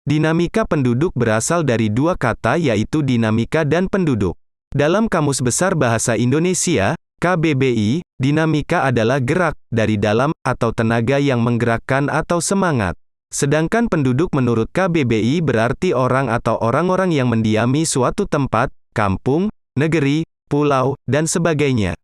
Dinamika penduduk berasal dari dua kata yaitu dinamika dan penduduk. Dalam Kamus Besar Bahasa Indonesia, KBBI, dinamika adalah gerak, dari dalam, atau tenaga yang menggerakkan atau semangat. Sedangkan penduduk menurut KBBI berarti orang atau orang-orang yang mendiami suatu tempat, kampung, negeri, pulau, dan sebagainya.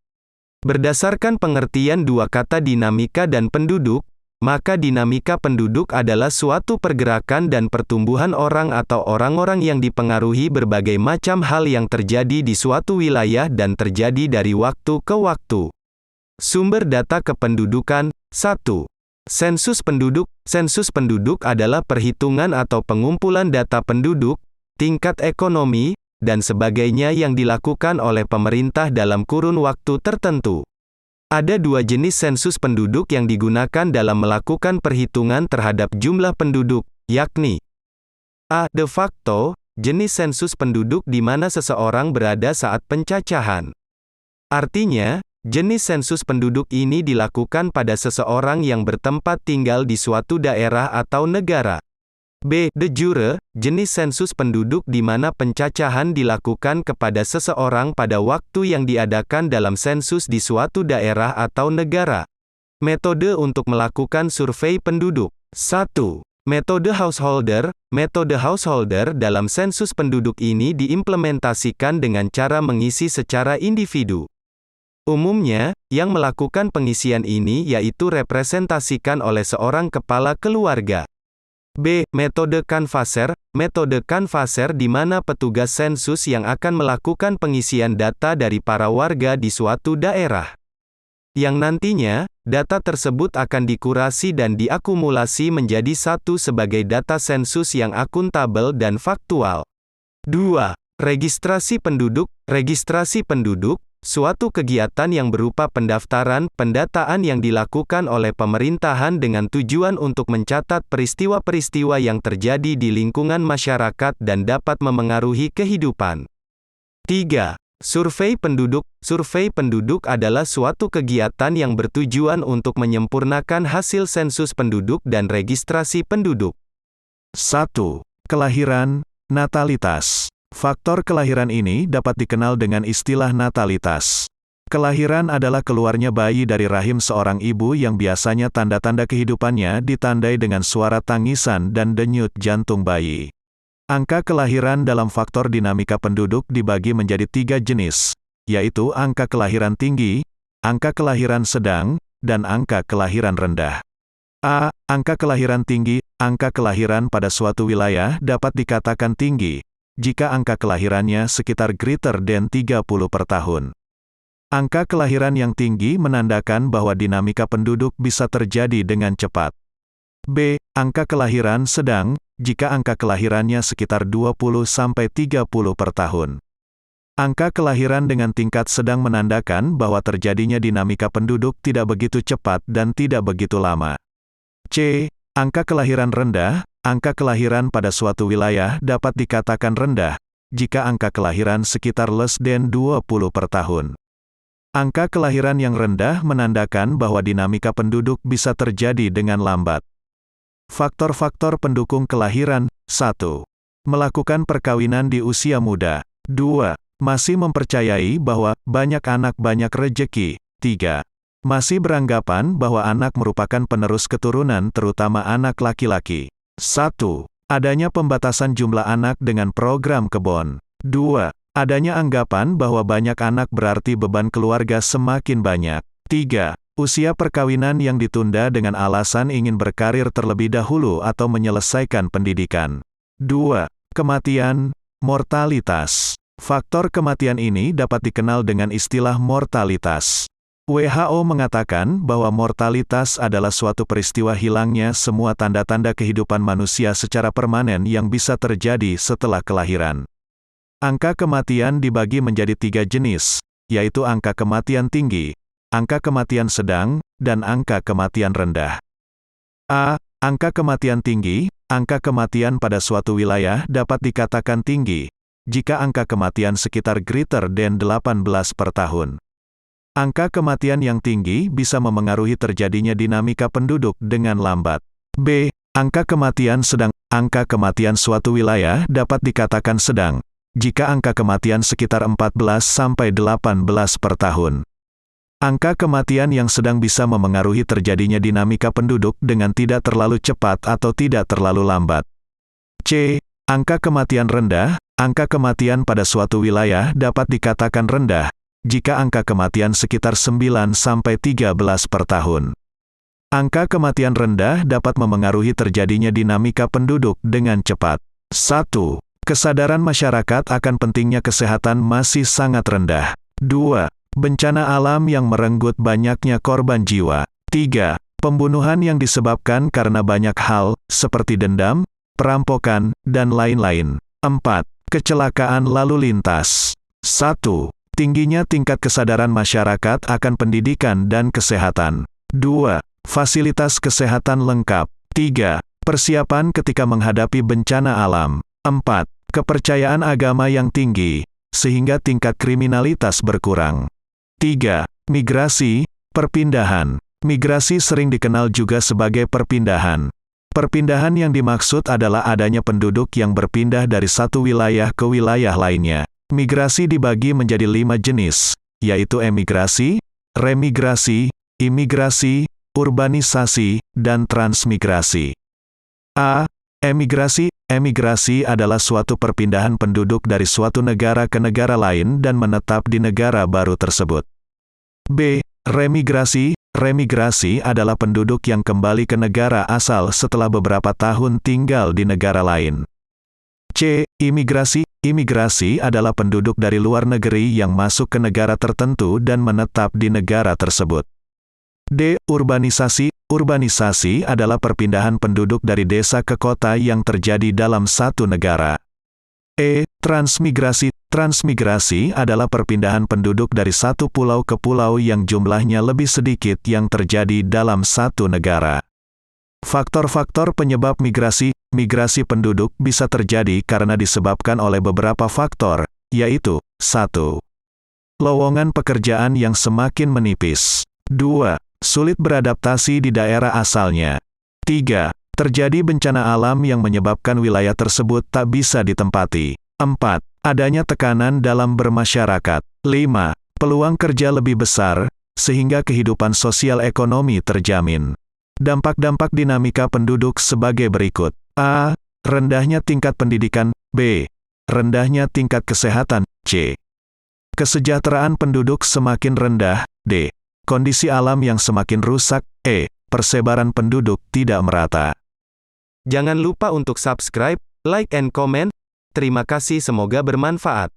Berdasarkan pengertian dua kata dinamika dan penduduk, maka dinamika penduduk adalah suatu pergerakan dan pertumbuhan orang atau orang-orang yang dipengaruhi berbagai macam hal yang terjadi di suatu wilayah dan terjadi dari waktu ke waktu. Sumber data kependudukan. 1. Sensus penduduk. Sensus penduduk adalah perhitungan atau pengumpulan data penduduk, tingkat ekonomi, dan sebagainya yang dilakukan oleh pemerintah dalam kurun waktu tertentu. Ada dua jenis sensus penduduk yang digunakan dalam melakukan perhitungan terhadap jumlah penduduk, yakni A. De facto, jenis sensus penduduk di mana seseorang berada saat pencacahan. Artinya, jenis sensus penduduk ini dilakukan pada seseorang yang bertempat tinggal di suatu daerah atau negara. B. De jure, jenis sensus penduduk di mana pencacahan dilakukan kepada seseorang pada waktu yang diadakan dalam sensus di suatu daerah atau negara. Metode untuk melakukan survei penduduk. 1. Metode householder. Metode householder dalam sensus penduduk ini diimplementasikan dengan cara mengisi secara individu. Umumnya, yang melakukan pengisian ini yaitu representasikan oleh seorang kepala keluarga. B. Metode canvasser. Metode canvasser di mana petugas sensus yang akan melakukan pengisian data dari para warga di suatu daerah. Yang nantinya, data tersebut akan dikurasi dan diakumulasi menjadi satu sebagai data sensus yang akuntabel dan faktual. 2. Registrasi penduduk. Registrasi penduduk, suatu kegiatan yang berupa pendaftaran, pendataan yang dilakukan oleh pemerintahan dengan tujuan untuk mencatat peristiwa-peristiwa yang terjadi di lingkungan masyarakat dan dapat memengaruhi kehidupan. 3. Survei penduduk. Survei penduduk adalah suatu kegiatan yang bertujuan untuk menyempurnakan hasil sensus penduduk dan registrasi penduduk. 1. Kelahiran, natalitas. Faktor kelahiran ini dapat dikenal dengan istilah natalitas. Kelahiran adalah keluarnya bayi dari rahim seorang ibu yang biasanya tanda-tanda kehidupannya ditandai dengan suara tangisan dan denyut jantung bayi. Angka kelahiran dalam faktor dinamika penduduk dibagi menjadi 3 jenis, yaitu angka kelahiran tinggi, angka kelahiran sedang, dan angka kelahiran rendah. A. Angka kelahiran tinggi. Angka kelahiran pada suatu wilayah dapat dikatakan tinggi jika angka kelahirannya sekitar greater than 30 per tahun. Angka kelahiran yang tinggi menandakan bahwa dinamika penduduk bisa terjadi dengan cepat. B. Angka kelahiran sedang, jika angka kelahirannya sekitar 20-30 per tahun. Angka kelahiran dengan tingkat sedang menandakan bahwa terjadinya dinamika penduduk tidak begitu cepat dan tidak begitu lama. C. Angka kelahiran rendah. Angka kelahiran pada suatu wilayah dapat dikatakan rendah jika angka kelahiran sekitar less than 20 per tahun. Angka kelahiran yang rendah menandakan bahwa dinamika penduduk bisa terjadi dengan lambat. Faktor-faktor pendukung kelahiran. 1. Melakukan perkawinan di usia muda. 2. Masih mempercayai bahwa banyak anak banyak rejeki. 3. Masih beranggapan bahwa anak merupakan penerus keturunan terutama anak laki-laki. 1. Adanya pembatasan jumlah anak dengan program kebon. 2. Adanya anggapan bahwa banyak anak berarti beban keluarga semakin banyak. 3. Usia perkawinan yang ditunda dengan alasan ingin berkarir terlebih dahulu atau menyelesaikan pendidikan. 2. Kematian, mortalitas. Faktor kematian ini dapat dikenal dengan istilah mortalitas. WHO mengatakan bahwa mortalitas adalah suatu peristiwa hilangnya semua tanda-tanda kehidupan manusia secara permanen yang bisa terjadi setelah kelahiran. Angka kematian dibagi menjadi 3 jenis, yaitu angka kematian tinggi, angka kematian sedang, dan angka kematian rendah. A. Angka kematian tinggi. Angka kematian pada suatu wilayah dapat dikatakan tinggi jika angka kematian sekitar greater than 18 per tahun. Angka kematian yang tinggi bisa memengaruhi terjadinya dinamika penduduk dengan lambat. B. Angka kematian sedang. Angka kematian suatu wilayah dapat dikatakan sedang jika angka kematian sekitar 14-18 per tahun. Angka kematian yang sedang bisa memengaruhi terjadinya dinamika penduduk dengan tidak terlalu cepat atau tidak terlalu lambat. C. Angka kematian rendah. Angka kematian pada suatu wilayah dapat dikatakan rendah jika angka kematian sekitar 9-13 per tahun. Angka kematian rendah dapat memengaruhi terjadinya dinamika penduduk dengan cepat. 1. Kesadaran masyarakat akan pentingnya kesehatan masih sangat rendah. 2. Bencana alam yang merenggut banyaknya korban jiwa. 3. Pembunuhan yang disebabkan karena banyak hal, seperti dendam, perampokan, dan lain-lain. 4. Kecelakaan lalu lintas. 1. Tingginya tingkat kesadaran masyarakat akan pendidikan dan kesehatan. 2. Fasilitas kesehatan lengkap. 3. Persiapan ketika menghadapi bencana alam. 4. Kepercayaan agama yang tinggi, sehingga tingkat kriminalitas berkurang. 3. Migrasi, perpindahan. Migrasi sering dikenal juga sebagai perpindahan. Perpindahan yang dimaksud adalah adanya penduduk yang berpindah dari satu wilayah ke wilayah lainnya. Migrasi dibagi menjadi 5 jenis, yaitu emigrasi, remigrasi, imigrasi, urbanisasi, dan transmigrasi. A. Emigrasi. Emigrasi adalah suatu perpindahan penduduk dari suatu negara ke negara lain dan menetap di negara baru tersebut. B. Remigrasi. Remigrasi adalah penduduk yang kembali ke negara asal setelah beberapa tahun tinggal di negara lain. C. Imigrasi. Imigrasi adalah penduduk dari luar negeri yang masuk ke negara tertentu dan menetap di negara tersebut. D. Urbanisasi. Urbanisasi adalah perpindahan penduduk dari desa ke kota yang terjadi dalam satu negara. E. Transmigrasi. Transmigrasi adalah perpindahan penduduk dari satu pulau ke pulau yang jumlahnya lebih sedikit yang terjadi dalam satu negara. Faktor-faktor penyebab migrasi. Migrasi penduduk bisa terjadi karena disebabkan oleh beberapa faktor, yaitu 1. Lowongan pekerjaan yang semakin menipis. 2. Sulit beradaptasi di daerah asalnya. 3. Terjadi bencana alam yang menyebabkan wilayah tersebut tak bisa ditempati. 4. Adanya tekanan dalam bermasyarakat. 5. Peluang kerja lebih besar, sehingga kehidupan sosial ekonomi terjamin. Dampak-dampak dinamika penduduk sebagai berikut. A. Rendahnya tingkat pendidikan. B. Rendahnya tingkat kesehatan. C. Kesejahteraan penduduk semakin rendah. D. Kondisi alam yang semakin rusak. E. Persebaran penduduk tidak merata. Jangan lupa untuk subscribe, like and comment. Terima kasih, semoga bermanfaat.